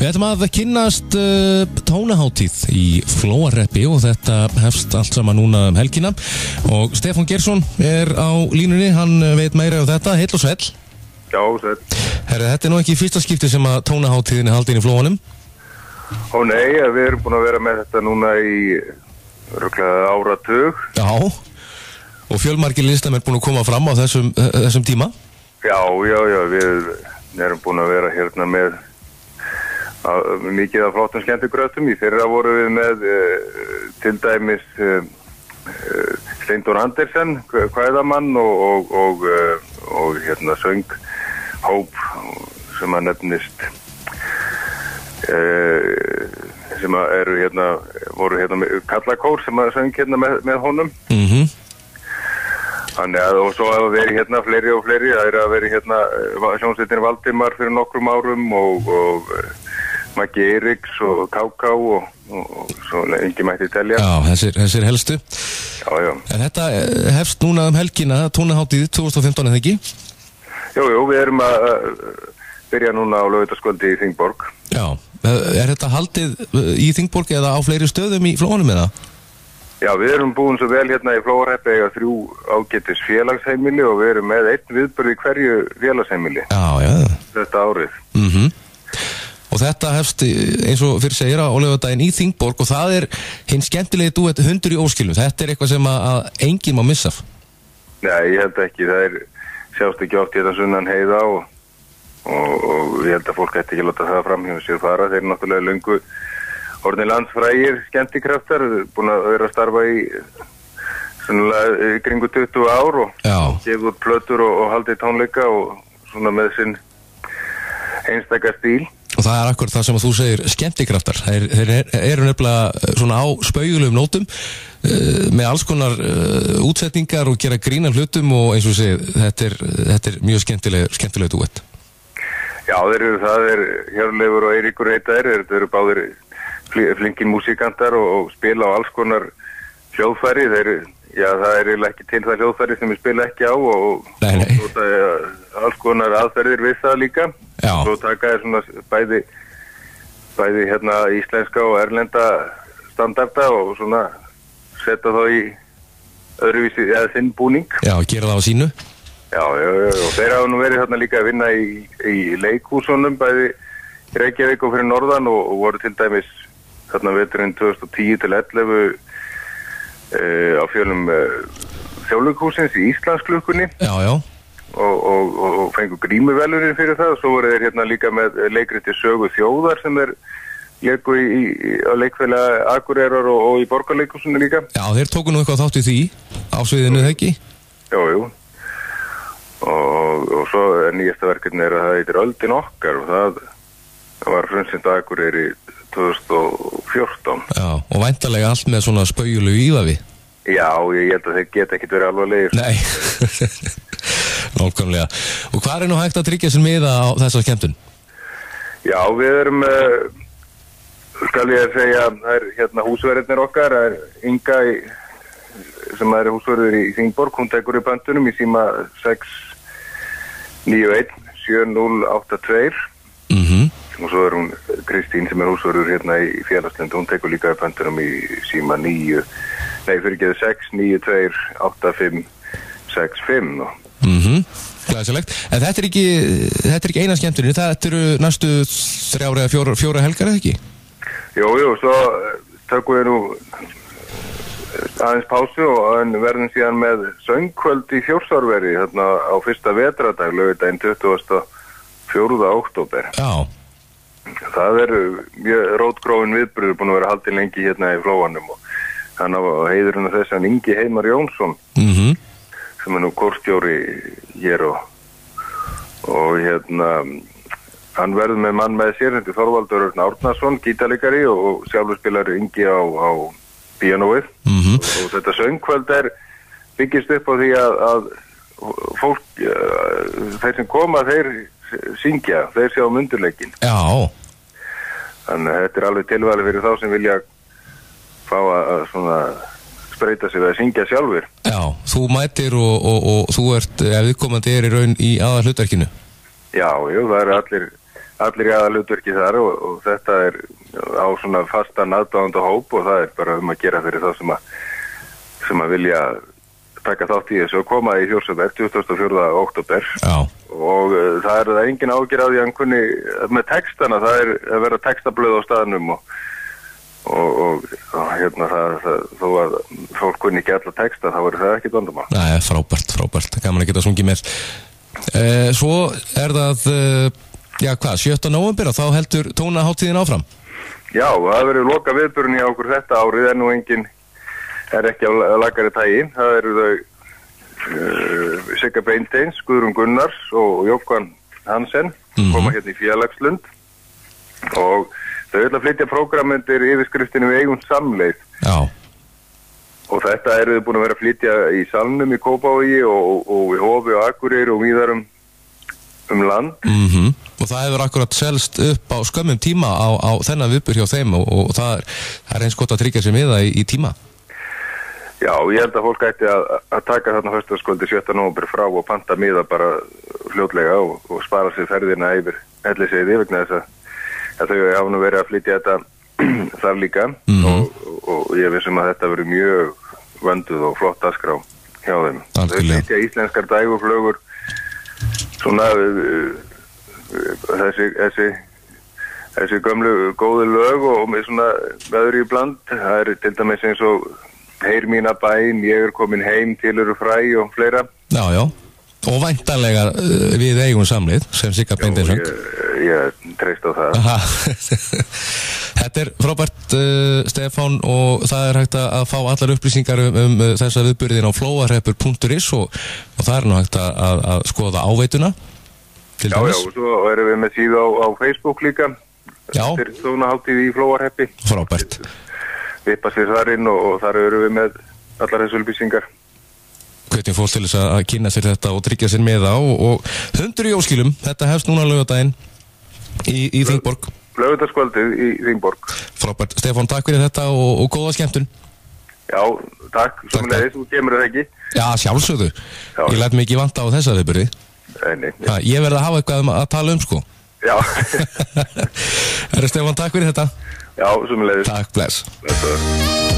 Við ætlum að kynnast tónahátíð í Flóahreppi og þetta hefst allt saman núna helgina og Stefán Geirsson á línunni, hann veit meira þetta, heill og svell. Já, svell. Herra, þetta nú ekki í fyrsta skipti sem að tónahátíðin haldin í Flóanum? Ó nei, við erum búin að vera með þetta núna í röglega áratug. Já, og fjölmargir listamenn búin að koma fram á þessum tíma? Já, við erum búin að vera hérna með mikið af flottum skemmtikröftum. Í fyrra vorum við með til dæmis Steindór Andersen, kvæðamann og hérna sönghóp sem að nefnist sem að eru hérna voru hérna kallakór sem að söng hérna með honum. Þannig að og svo hafa verið hérna fleiri og fleiri. Það er að verið hérna hljómsveitin Valdimar fyrir nokkrum árum og Maggi Eiríks og Káká og svo engi mætti telja. Já, þessir helstu. Já. En þetta hefst núna helgina, tónahátíð 2015 eða ekki? Jú, við erum að byrja núna á laugardagskvöldi í Þingborg. Já, er þetta haldið í Þingborg eða á fleiri stöðum í Flóanum eða? Já, við erum búin svo vel hérna í Flóahreppi eiga 3 ágætis félagsheimili og við erum með 1 viðburð í hverju félagsheimili. Já. Þetta árið. Og þetta hefst, eins og fyrir segir, á laugardaginn í Þingborg og það er hinn skemmtilegi dúett Hundur í óskilum. Þetta er eitthvað sem að enginn má missa. Nei, ég held ekki. Það er sjást ekki oft hérna sunnan heiða og ég held að fólk ætti ekki láta það fram hjá sér fara. Þeir eru náttúrulega löngu orðnir landsfrægir skemmtikraftar, búin að vera að starfa í svona kringu 20 ár og gefið út plötur og haldið tónleika og svona með sinn einstaka stíl. Og það er akkurat það sem að þú segir skemmtikraftar. Þeir eru nefnilega svona á spaugulegum nótum með alls konar útsetningar og gera grín af hlutum og eins og segir, þetta er mjög skemmtileg dúett. Já, það er Hjörleifur og Eiríkur Eitaðir, þeir eru báðir flinkir músíkantar og spila á alls konar hljóðfæri. Það er ekki til það hljóðfæri sem við spila ekki á og alls konar aðferðir við það líka. Svo taka er svona bæði hérna íslenska og erlenda standarda og svona setja þá í öðruvísi eða þinn búning. Já, gera það á sínu. Já, og þeir hafa nú verið þarna líka að vinna í leikhúsunum bæði í Reykjavík og fyrir norðan og voru til dæmis þarna veturinn 2010 til 11 á fjölum Þjóðleikhússins í Íslandsklukkunni. Já. Og fengu grímuvelurinn fyrir það og svo voru þeir hérna líka með leikriti Sögu þjóðar sem leiku á leikfélag Akureyrar og í Borgarleikhúsinu líka. Já, þeir tóku nú eitthvað þátt í því á sviðinu, þegar ekki? Jú. Og svo nýjasta verkefni að það heitir Öldin okkar og það var frumsýnt á Akureyri 2014. Já, og væntanlega allt með svona spaugulegu ívafi. Já, ég held að þeir geta ekkert verið alvarlegir. Nei, nákvæmlega. Og hvað er nú hægt að tryggja sér miða á þessa skemmtun? Já, við erum, skal ég segja, það er hérna húsverðirnir okkar, það er Inga sem er húsverður í Þingborg, hún tekur upp öndunum í síma 691 7082. Og svo er hún Kristín sem er húsverður hérna í Félagslind, hún tekur líka upp öndunum í síma 692 8565. Glæsilegt. En þetta er ekki eina skemmtunin, þetta eru næstu 3 eða 4 helgar eða ekki? Jú, svo tökum við nú aðeins pásu og verðum síðan með söngkvöld í Þjórsárveri þarna á fyrsta vetradag, laugardaginn 24. október. Já. Það eru mjög rótgróin viðburður búin að vera haldið lengi hérna í Flóanum og hann á heiðurinn af þess að Ingi Heimar Jónsson sem er nú kórstjóri hér og hérna hann verður með mann með sér, þetta er Þorvaldur Örn Árnason, gítarleikari og sjálfur spilar Ingi á píanóið og þetta söngkvöld byggist upp á því að fólk, þeir sem koma, þeir syngja, þeir sjá undirleikinn. Já. Þannig að þetta er alveg tilvalið fyrir þá sem vilja fá að svona spreyta sig að syngja sjálfur. Já, þú mætir og þú ert, ef viðkomandi í raun í aðalhlutverkinu. Já, það eru allir í aðalhlutverki þar og þetta á svona fastan aðdáðanda hóp og það bara að gera fyrir þá sem að vilja taka þátt í þessu og koma í Þjórsárver 24. október. Já. Og það engin ágjör á því að hann kunni með textana, það að vera textablöð á staðnum og hérna þó að fólk kunni ekki alla texta, þá verður það ekkert vandamál. Nei, frábært, gaman að geta sungið með. Svo það, 7. nóvember og þá heldur tónahátíðin áfram? Já, það verður loka viðburðin í okkur þetta árið, en nú engin ekki á lagari tagi. Það eru þau Sigga Beinteins, Guðrún Gunnars og Jókvan Hansen, koma hérna í Félagslund og þau ætla að flytja prógram undir yfirskriftinu Við eigum samleið. Já. Og þetta eru þau búin að vera að flytja í Salnum í Kópavogi og í Hofi og Akureyri og víðar land. Og það hefur akkurat selst upp á skömmum tíma á þennan viðburð hjá þeim og það eins gott að tryggja sér miða í tíma. Já, ég held að fólk ætti að taka þarna föstudagskvöldi 7. nóvember frá og panta miða bara fljótlega og spara sér ferðina yfir Hellisheiði vegna þess að þau hafa nú verið að flytja þetta þar líka og ég vissum að þetta verið mjög vönduð og flott dagskrá hjá þeim. Þau flytja íslenskar dægurflögur svona þessi gömlu góðu lög og með svona veður í bland. Það til dæmis eins og Heyr mína bæn, ég komin heim, til eru fræ og fleira. Já. Og væntanlega Við eigum samleið sem Sigga Beinteins söng. Ég treyst á það. Þetta frábært, Stefán, og það hægt að fá allar upplýsingar þessa viðburðin á flóahreppur.is og það nú hægt að skoða áveituna. Já, og svo erum við með síðu á Facebook líka. Já. Fyrir tónahátíð í Flóahreppi. Frábært. Vippa sér þar inn og þar erum við með allar þessu upplýsingar. Hvetjum fólk til þess að kynna sér þetta og tryggja sér með á og hundur í óskilum, þetta hefst núna laugardaginn í Þingborg. Laugardagskvöldið í Þingborg. Frábært. Stefán, takk fyrir þetta og góða skemmtun. Já, takk. Sömuleiðis, þú kemur það ekki. Já, sjálfsögðu. Ég læt mig ekki vanta á þessa viðburði. Nei. Ég verð að hafa eitthvað að tala sko. Já. Stefán, takk fyrir þetta. Já, sömuleiðis. Takk, bless.